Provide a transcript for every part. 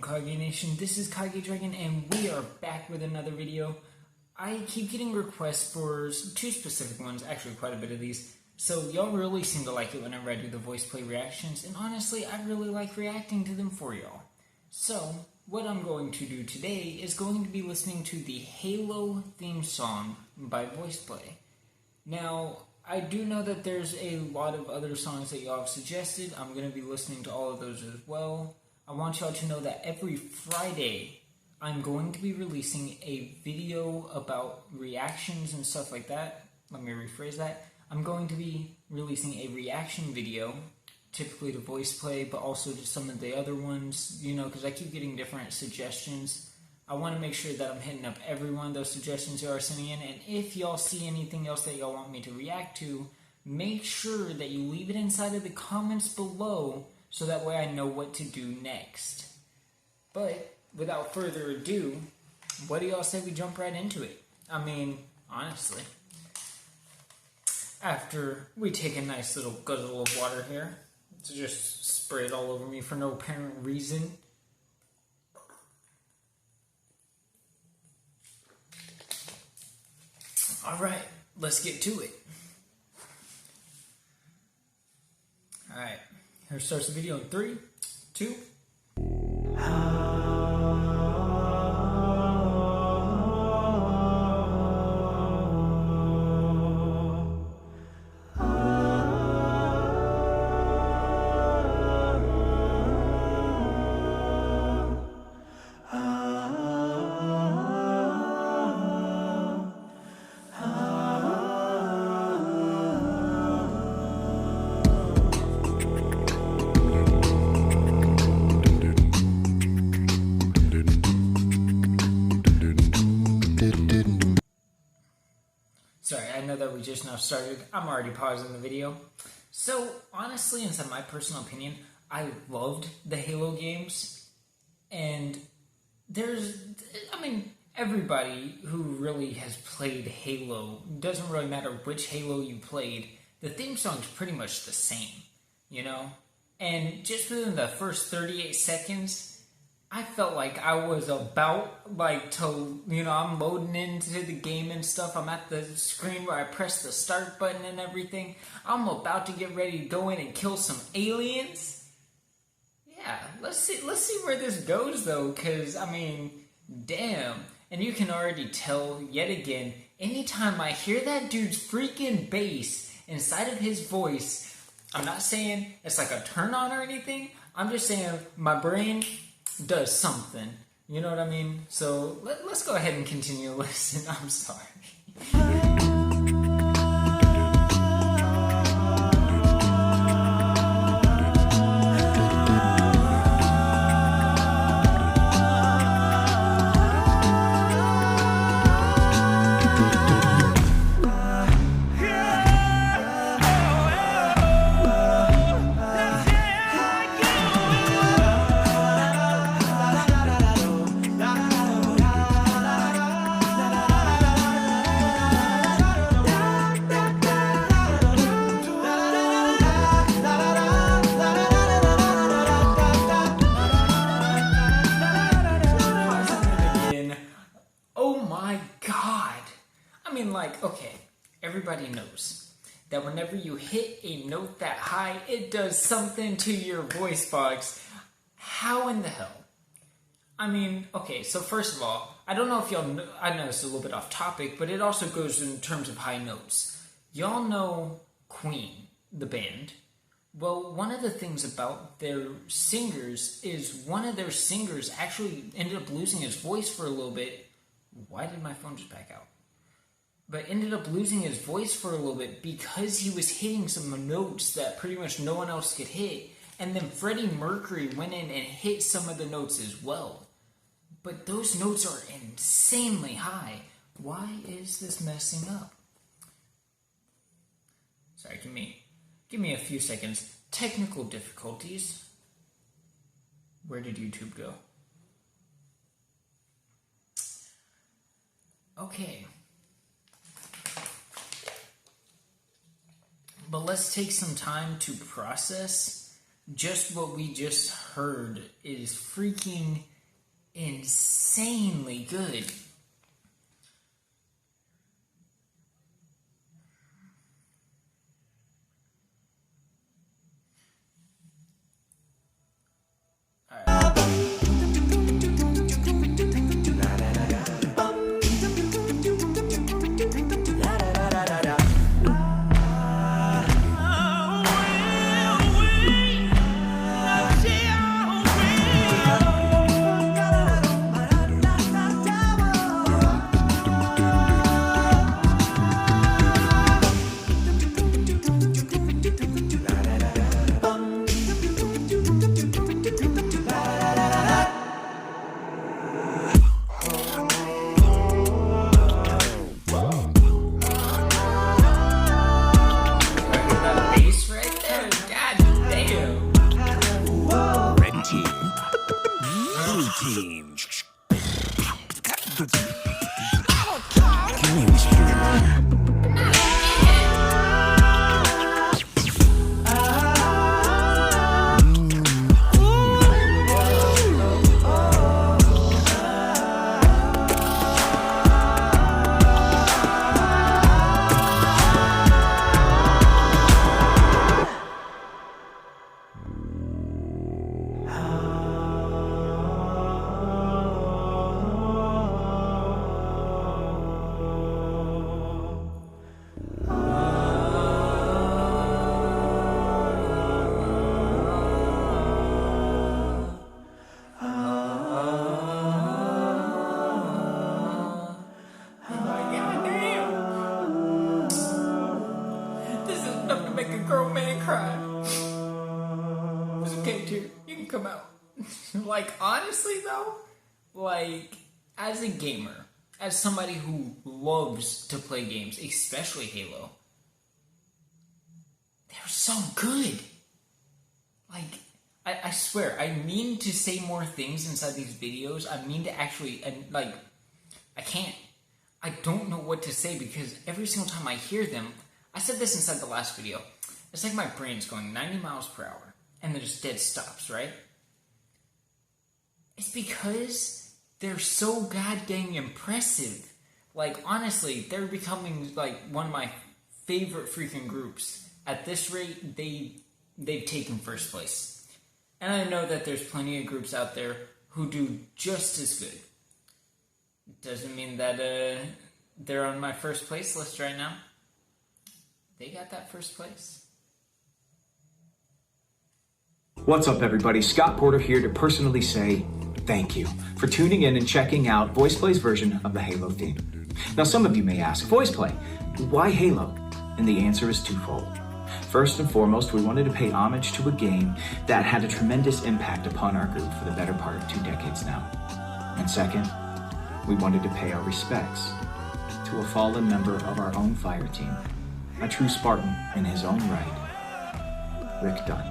Kage Nation, this is Kage Dragon and we are back with another video. I keep getting requests for two specific ones, actually quite a bit of these. So y'all really seem to like it whenever I do the voice play reactions, and honestly I really like reacting to them for y'all. So what I'm going to do today is going to be listening to the Halo theme song by VoicePlay. Now, I do know that there's a lot of other songs that y'all have suggested. I'm going to be listening to all of those as well. I want y'all to know that every Friday, I'm going to be releasing a video about reactions and stuff like that. Let me rephrase that. I'm going to be releasing a reaction video, typically to VoicePlay, but also to some of the other ones, you know, because I keep getting different suggestions. I want to make sure that I'm hitting up every one of those suggestions y'all are sending in, and if y'all see anything else that y'all want me to react to, make sure that you leave it inside of the comments below, so that way I know what to do next. But without further ado, what do y'all say we jump right into it? I mean, honestly, after we take a nice little guzzle of water here, to just spray it all over me for no apparent reason. Alright, let's get to it. Alright, here starts the video in 3, 2. Sorry, I know that we just now started. I'm already pausing the video. So, honestly, inside my personal opinion, I loved the Halo games. And everybody who really has played Halo, doesn't really matter which Halo you played, the theme song's pretty much the same, you know? And just within the first 38 seconds, I felt like I was about, I'm loading into the game and stuff. I'm at the screen where I press the start button and everything. I'm about to get ready to go in and kill some aliens. Yeah, let's see where this goes, though, because, damn. And you can already tell, yet again, anytime I hear that dude's freaking bass inside of his voice, I'm not saying it's like a turn on or anything. I'm just saying my brain does something, you know what I mean? So let's go ahead and continue to listen. I'm sorry. Okay, everybody knows that whenever you hit a note that high, it does something to your voice box. How in the hell? Okay, so first of all, I don't know if y'all know, I know it's a little bit off topic, but it also goes in terms of high notes. Y'all know Queen, the band. Well, one of the things about their singers is one of their singers actually ended up losing his voice for a little bit. Why did my phone just back out? But ended up losing his voice for a little bit because he was hitting some notes that pretty much no one else could hit. And then Freddie Mercury went in and hit some of the notes as well. But those notes are insanely high. Why is this messing up? Sorry, give me a few seconds. Technical difficulties. Where did YouTube go? Okay. But let's take some time to process just what we just heard is freaking insanely good. Team. You can come out. Like, honestly though, like, as a gamer, as somebody who loves to play games, especially Halo, they're so good. Like, I swear, I mean to say more things inside these videos. I mean to actually, like, I can't. I don't know what to say because every single time I hear them, I said this inside the last video, it's like my brain's going 90 miles per hour and then just dead stops, right? It's because they're so goddamn impressive. Like, honestly, they're becoming, like, one of my favorite freaking groups. At this rate, they've taken first place. And I know that there's plenty of groups out there who do just as good. Doesn't mean that they're on my first place list right now. They got that first place. What's up, everybody? Scott Porter here to personally say thank you for tuning in and checking out VoicePlay's version of the Halo theme. Now, some of you may ask, VoicePlay, why Halo? And the answer is twofold. First and foremost, we wanted to pay homage to a game that had a tremendous impact upon our group for the better part of 2 decades now. And second, we wanted to pay our respects to a fallen member of our own fire team, a true Spartan in his own right, Rick Dunn.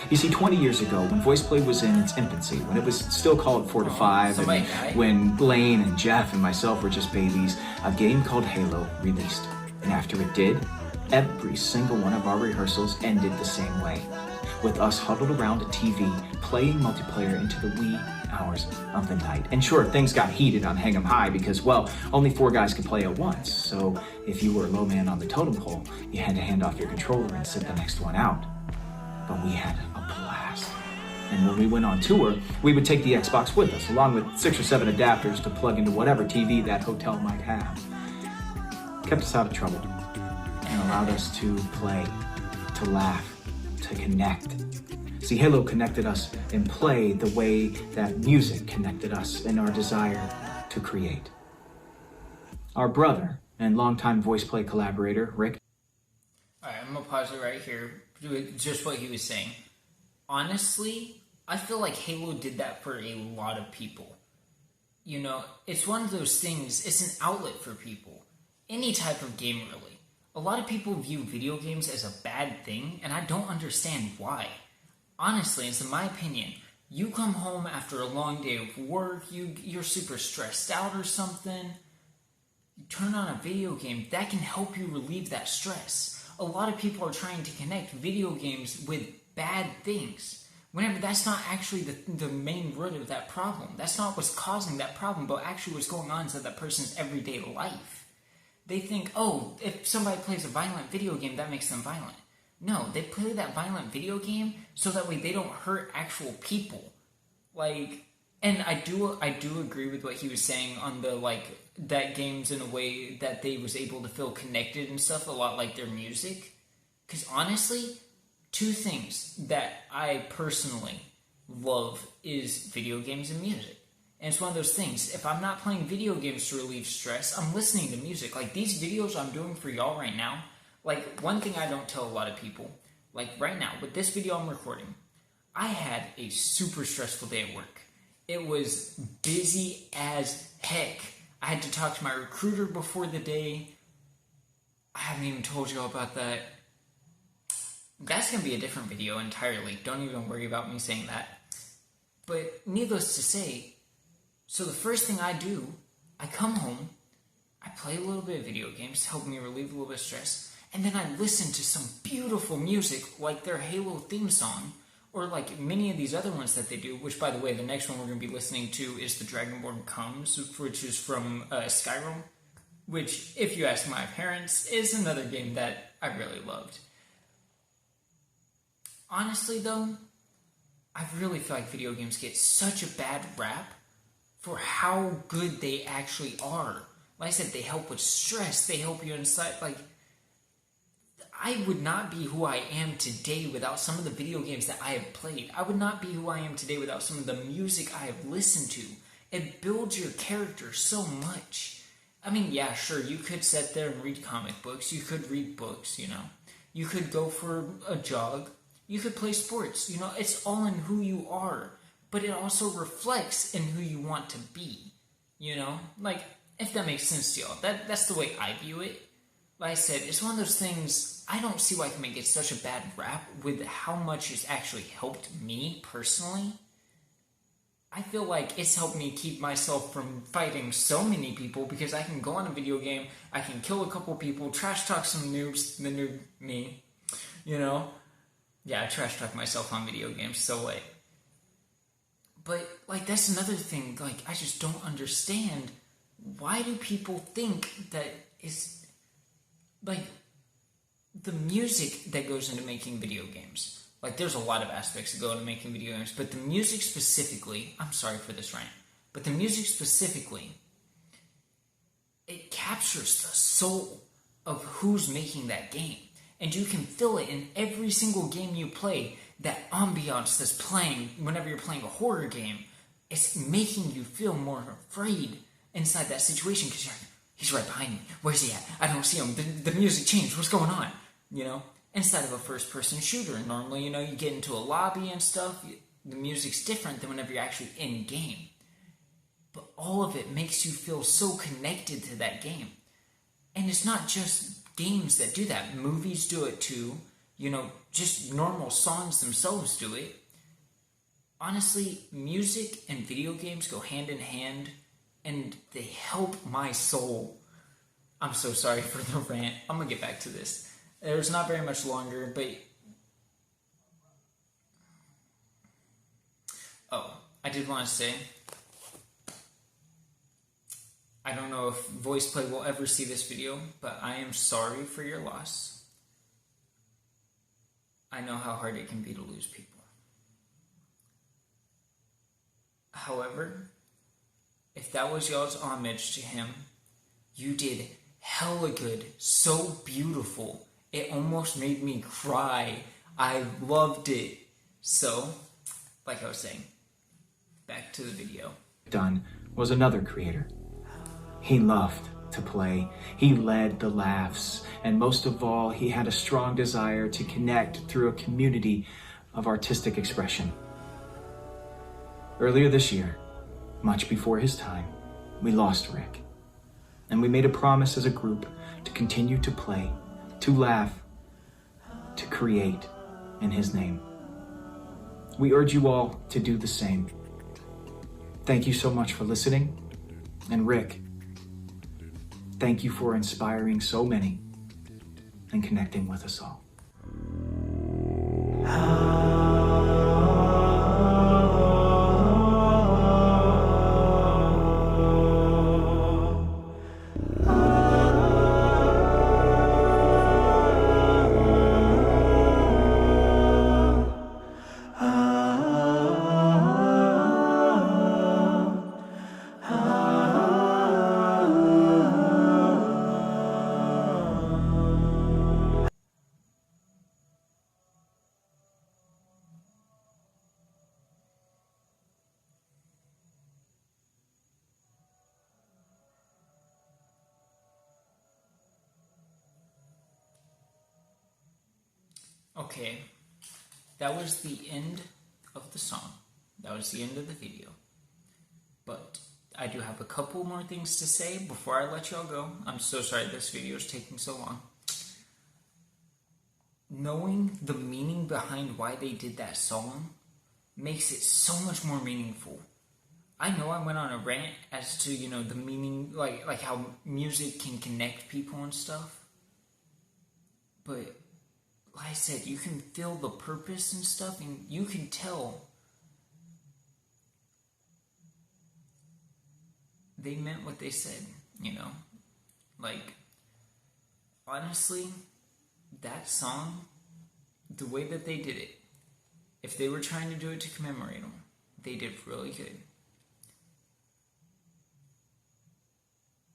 You see, 20 years ago, when VoicePlay was in its infancy, when it was still called 4 to 5, and when Blaine and Jeff and myself were just babies, a game called Halo released. And after it did, every single one of our rehearsals ended the same way, with us huddled around a TV, playing multiplayer into the wee hours of the night. And sure, things got heated on Hang 'em High because, well, only 4 guys could play at once. So if you were a low man on the totem pole, you had to hand off your controller and sit the next one out. But we had a blast. And when we went on tour, we would take the Xbox with us, along with 6 or 7 adapters to plug into whatever TV that hotel might have. Kept us out of trouble and allowed us to play, to laugh, to connect. See, Halo connected us in play the way that music connected us in our desire to create. Our brother and longtime VoicePlay collaborator, Rick. Alright, I'm gonna pause it right here. Just what he was saying. Honestly, I feel like Halo did that for a lot of people. You know, it's one of those things, it's an outlet for people. Any type of game, really. A lot of people view video games as a bad thing, and I don't understand why. Honestly, it's in my opinion, you come home after a long day of work, you're super stressed out or something, you turn on a video game, that can help you relieve that stress. A lot of people are trying to connect video games with bad things, Whenever that's not actually the main root of that problem. That's not what's causing that problem, but actually what's going on inside that person's everyday life. They think, oh, if somebody plays a violent video game, that makes them violent. No, they play that violent video game so that way they don't hurt actual people. Like, and I do agree with what he was saying on the, like, that games in a way that they was able to feel connected and stuff, a lot like their music. Because honestly, two things that I personally love is video games and music. And it's one of those things, if I'm not playing video games to relieve stress, I'm listening to music. Like, these videos I'm doing for y'all right now, like, one thing I don't tell a lot of people, like, right now, with this video I'm recording, I had a super stressful day at work. It was busy as heck. I had to talk to my recruiter before the day. I haven't even told y'all about that. That's going to be a different video entirely. Don't even worry about me saying that. But needless to say, so the first thing I do, I come home, I play a little bit of video games to help me relieve a little bit of stress, and then I listen to some beautiful music like their Halo theme song, or like many of these other ones that they do, which by the way, the next one we're going to be listening to is The Dragonborn Comes, which is from Skyrim, which, if you ask my parents, is another game that I really loved. Honestly though, I really feel like video games get such a bad rap for how good they actually are. Like I said, they help with stress, they help you inside, like, I would not be who I am today without some of the video games that I have played. I would not be who I am today without some of the music I have listened to. It builds your character so much. I mean, yeah, sure, you could sit there and read comic books, you could read books, you know. You could go for a jog, you could play sports, you know, it's all in who you are. But it also reflects in who you want to be, you know? Like, if that makes sense to y'all. That's the way I view it. Like I said, it's one of those things, I don't see why it can get such a bad rap with how much it's actually helped me personally. I feel like it's helped me keep myself from fighting so many people because I can go on a video game, I can kill a couple people, trash talk some noobs, the noob me, you know? Yeah, I trash talk myself on video games, so like. But, like, that's another thing, like, I just don't understand. Why do people think that it's, like, the music that goes into making video games? Like, there's a lot of aspects that go into making video games, but the music specifically, I'm sorry for this rant, but the music specifically, it captures the soul of who's making that game. And you can feel it in every single game you play. That ambiance that's playing whenever you're playing a horror game, it's making you feel more afraid inside that situation because you're like, he's right behind me. Where's he at? I don't see him. The music changed. What's going on? You know? Instead of a first-person shooter. Normally, you know, you get into a lobby and stuff. The music's different than whenever you're actually in-game. But all of it makes you feel so connected to that game. And it's not just games that do that. Movies do it too. You know, just normal songs themselves do it. Honestly, music and video games go hand in hand, and they help my soul. I'm so sorry for the rant. I'm gonna get back to this. There's not very much longer, but... Oh, I did want to say... I don't know if VoicePlay will ever see this video, but I am sorry for your loss. I know how hard it can be to lose people. However, if that was y'all's homage to him, you did hella good, so beautiful. It almost made me cry. I loved it. So, like I was saying, back to the video. Done was another creator. He loved to play. He led the laughs, and most of all, he had a strong desire to connect through a community of artistic expression. Earlier this year, much before his time, we lost Rick, and we made a promise as a group to continue to play, to laugh, to create in his name. We urge you all to do the same. Thank you so much for listening, and Rick, thank you for inspiring so many and connecting with us all. Okay, that was the end of the song. That was the end of the video. But I do have a couple more things to say before I let y'all go. I'm so sorry this video is taking so long. Knowing the meaning behind why they did that song makes it so much more meaningful. I know I went on a rant as to, the meaning, like how music can connect people and stuff. But, like I said, you can feel the purpose and stuff, and you can tell they meant what they said, Like, honestly, that song, the way that they did it, if they were trying to do it to commemorate them, they did really good.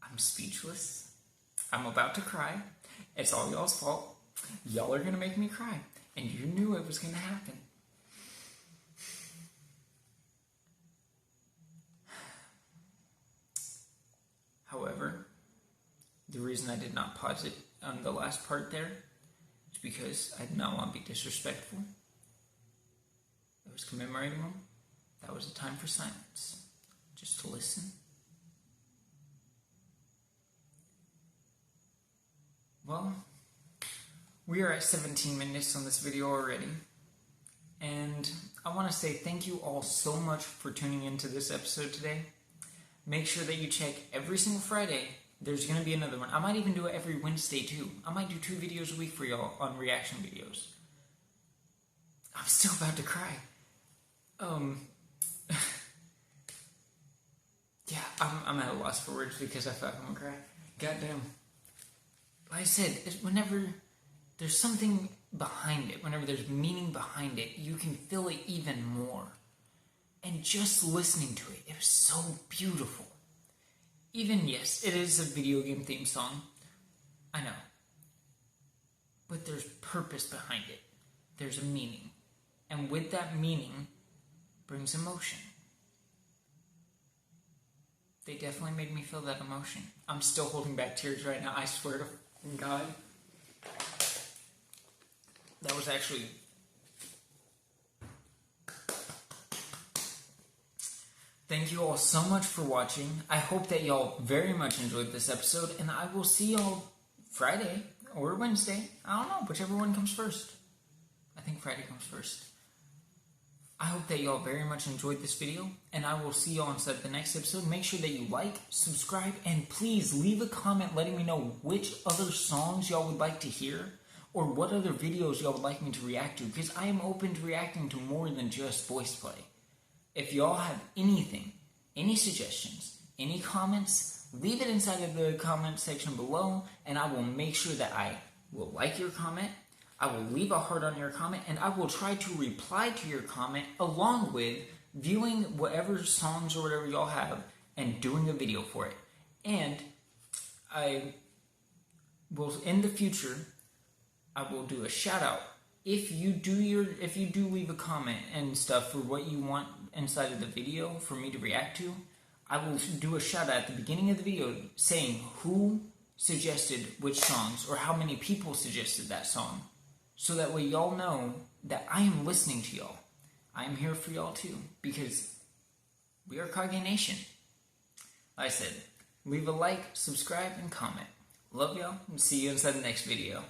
I'm speechless. I'm about to cry. It's all y'all's fault. Y'all are going to make me cry. And you knew it was going to happen. However, the reason I did not pause it on the last part there is because I did not want to be disrespectful. It was commemorating them. That was a time for silence. Just to listen. Well, we are at 17 minutes on this video already. And I want to say thank you all so much for tuning into this episode today. Make sure that you check every single Friday. There's going to be another one. I might even do it every Wednesday too. I might do 2 videos a week for y'all on reaction videos. I'm still about to cry. Yeah, I'm at a loss for words because I thought I'm going to cry. Goddamn. Like I said, whenever there's something behind it, whenever there's meaning behind it, you can feel it even more. And just listening to it, it was so beautiful. Even, yes, it is a video game theme song. I know. But there's purpose behind it. There's a meaning. And with that meaning brings emotion. They definitely made me feel that emotion. I'm still holding back tears right now, I swear to God. That was actually... Thank you all so much for watching. I hope that y'all very much enjoyed this episode, and I will see y'all Friday or Wednesday. I don't know, whichever one comes first. I think Friday comes first. I hope that y'all very much enjoyed this video, and I will see y'all inside the next episode. Make sure that you like, subscribe, and please leave a comment letting me know which other songs y'all would like to hear, or what other videos y'all would like me to react to, because I am open to reacting to more than just VoicePlay. If y'all have anything, any suggestions, any comments, leave it inside of the comment section below, and I will make sure that I will like your comment, I will leave a heart on your comment, and I will try to reply to your comment along with viewing whatever songs or whatever y'all have and doing a video for it. And I will, in the future, I will do a shout out. If you do leave a comment and stuff for what you want inside of the video for me to react to, I will do a shout out at the beginning of the video saying who suggested which songs or how many people suggested that song. So that way y'all know that I am listening to y'all. I am here for y'all too, because we are Kage Nation. Like I said, leave a like, subscribe, and comment. Love y'all, and see you inside the next video.